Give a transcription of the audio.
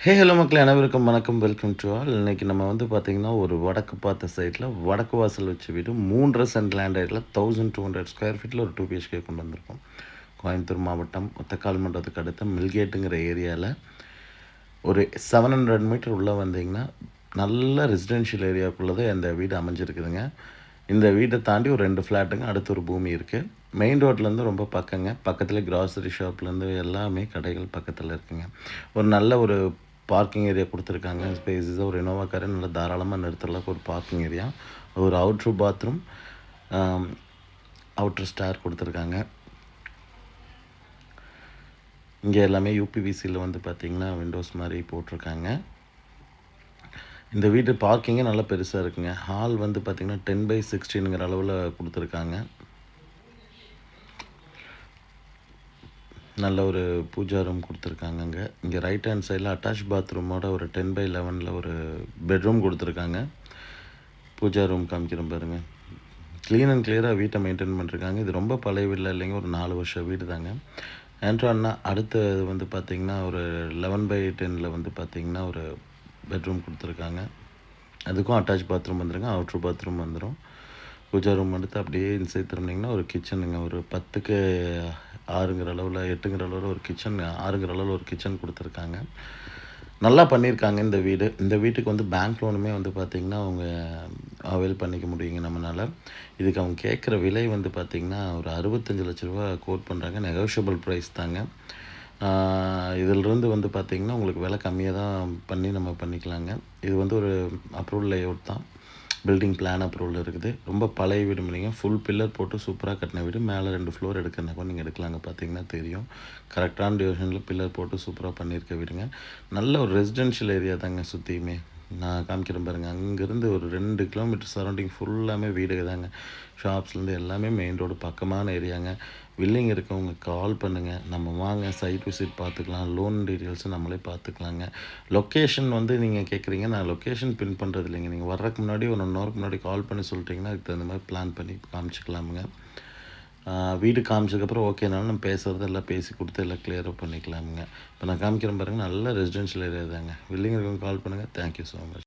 Hello மக்களே அனைவருக்கும் வணக்கம். Welcome to all. இன்னைக்கு நம்ம வந்து பார்த்தீங்கன்னா, ஒரு வடக்கு பார்த்த சைட்ல வடக்கு வாசல் வச்ச வீடு 3 சென்ட் லேண்ட் ஏரியால 1200 ஸ்கொயர் ஃபீட்ல ஒரு 2 பிஹெச்கே கொண்டு வந்திருக்கோம். கோயம்புத்தூர் மாவட்டம் ஒத்தக்கால் மண்டபத்துக்கு அடுத்த மில்கேட்டுங்கிற ஏரியால ஒரு 700 மீட்டர் உள்ளே வந்தீங்கன்னா, நல்ல ரெசிடென்ஷியல் ஏரியாக்குள்ள தான் இந்த வீடு அமைஞ்சிருக்குதுங்க. இந்த வீட்டை தாண்டி ஒரு 2 ஃப்ளாட்டுங்க. அடுத்து ஒரு பூமி இருக்குது. மெயின் ரோட்லேருந்து ரொம்ப பக்கங்க. பக்கத்தில் கிராசரி ஷாப்லேருந்து எல்லாமே கடைகள் பக்கத்தில் இருக்குங்க. ஒரு நல்ல ஒரு பார்க்கிங் ஏரியா கொடுத்துருக்காங்க. ஸ்பேஸஸாக ஒரு இனோவா காரை நல்லா தாராளமாக நிறுத்துற அளவுக்கு ஒரு பார்க்கிங் ஏரியா, ஒரு அவுட்ரு பாத்ரூம், அவுட்ரு ஸ்டார் கொடுத்துருக்காங்க. இங்கே எல்லாமே யூபிவிசியில் வந்து பார்த்திங்கன்னா விண்டோஸ் மாதிரி போட்டிருக்காங்க. இந்த வீட்டு பார்க்கிங்கே நல்லா பெருசாக இருக்குங்க. ஹால் வந்து பார்த்திங்கன்னா 10/16ங்கிற அளவில் கொடுத்துருக்காங்க. நல்ல ஒரு பூஜா ரூம் கொடுத்துருக்காங்கங்க. இங்கே ரைட் ஹேண்ட் சைடில் அட்டாச் பாத்ரூமோட ஒரு 10/11 ஒரு பெட்ரூம் கொடுத்துருக்காங்க. பூஜா ரூம் காமிக்கிறோம் பாருங்கள். க்ளீன் அண்ட் கிளியராக வீட்டை மெயின்டைன் பண்ணிருக்காங்க. இது ரொம்ப பழைய வீடு இல்லைங்க, ஒரு 4 வருஷம் வீடு தாங்க. ஆண்ட்ரான்னா அடுத்து வந்து பார்த்திங்கன்னா ஒரு 11/10 வந்து பார்த்திங்கன்னா ஒரு பெட்ரூம் கொடுத்துருக்காங்க. அதுக்கும் அட்டாச் பாத்ரூம் வந்துருங்க, அவுட்ரு பாத்ரூம் வந்துடும். பூஜா ரூம் எடுத்து அப்படியே இன்சைட் திரும்பினீங்கன்னா ஒரு கிச்சனுங்க. ஒரு 10க்கு 6ங்கிற அளவில் 8ங்கிற அளவில் ஒரு கிச்சன், 6ங்கிற அளவில் ஒரு கிச்சன் கொடுத்துருக்காங்க. நல்லா பண்ணியிருக்காங்க இந்த வீடு. இந்த வீட்டுக்கு வந்து பேங்க் லோனுமே வந்து பார்த்திங்கன்னா அவங்க அவைல் பண்ணிக்க முடியுங்க நம்மளால். இதுக்கு அவங்க கேட்குற விலை வந்து பார்த்திங்கன்னா ஒரு 65 லட்ச ரூபா கோட் பண்ணுறாங்க. நெகோஷியபிள் ப்ரைஸ் தாங்க. இதிலிருந்து வந்து பார்த்திங்கன்னா உங்களுக்கு விலை கம்மியாக தான் பண்ணி நம்ம பண்ணிக்கலாங்க. இது வந்து ஒரு அப்ரூவல் லேஅவுட் தான். பில்டிங் பிளான் அப்ரூவல் இருக்குது. ரொம்ப பழைய வீடு இல்லைங்க. ஃபுல் பில்லர் போட்டு சூப்பராக கட்டின வீடு. மேலே 2 ஃப்ளோர் எடுக்கிறனா கூட நீங்கள் எடுக்கலாங்க. பார்த்தீங்கன்னா தெரியும். கரெக்டான டியூரேஷனில் பில்லர் போட்டு சூப்பராக பண்ணியிருக்க வீடுங்க. நல்ல ஒரு ரெசிடென்ஷியல் ஏரியா தாங்க சுற்றியுமே. நான் காமிக்கிறேன் பாருங்கள். அங்கேருந்து ஒரு 2 கிலோமீட்டர் சரௌண்டிங் ஃபுல்லாமே வீடு தாங்க. ஷாப்ஸ்லேருந்து எல்லாமே மெயின் ரோடு பக்கமான ஏரியாங்க. வில்லிங் இருக்கவங்க கால் பண்ணுங்கள். நம்ம வாங்க சைட் விசிட் பார்த்துக்கலாம். லோன் டீட்டெயில்ஸும் நம்மளே பார்த்துக்கலாங்க. லொக்கேஷன் வந்து நீங்கள் கேட்குறீங்க. நான் லொக்கேஷன் பின் பண்ணுறது இல்லைங்க. நீங்கள் வர்றதுக்கு முன்னாடி ஒரு 1 ஹவருக்கு முன்னாடி கால் பண்ணி சொல்லிட்டிங்கன்னா அதுக்கு தகுந்த மாதிரி பிளான் பண்ணி காமிச்சிக்கலாமுங்க. வீடு காமிச்சதுக்கப்புறம் ஓகேனாலும் நம்ம பேசுகிறது எல்லாம் பேசி கொடுத்து எல்லாம் கிளியராக பண்ணிக்கலாமுங்க. இப்போ நான் காமிக்கிறேன் பாருங்கள். நல்ல ரெசிடென்ஷியல் ஏரியா தாங்க. வில்லிங் இருக்கவங்க கால் பண்ணுங்கள். Thank you so much.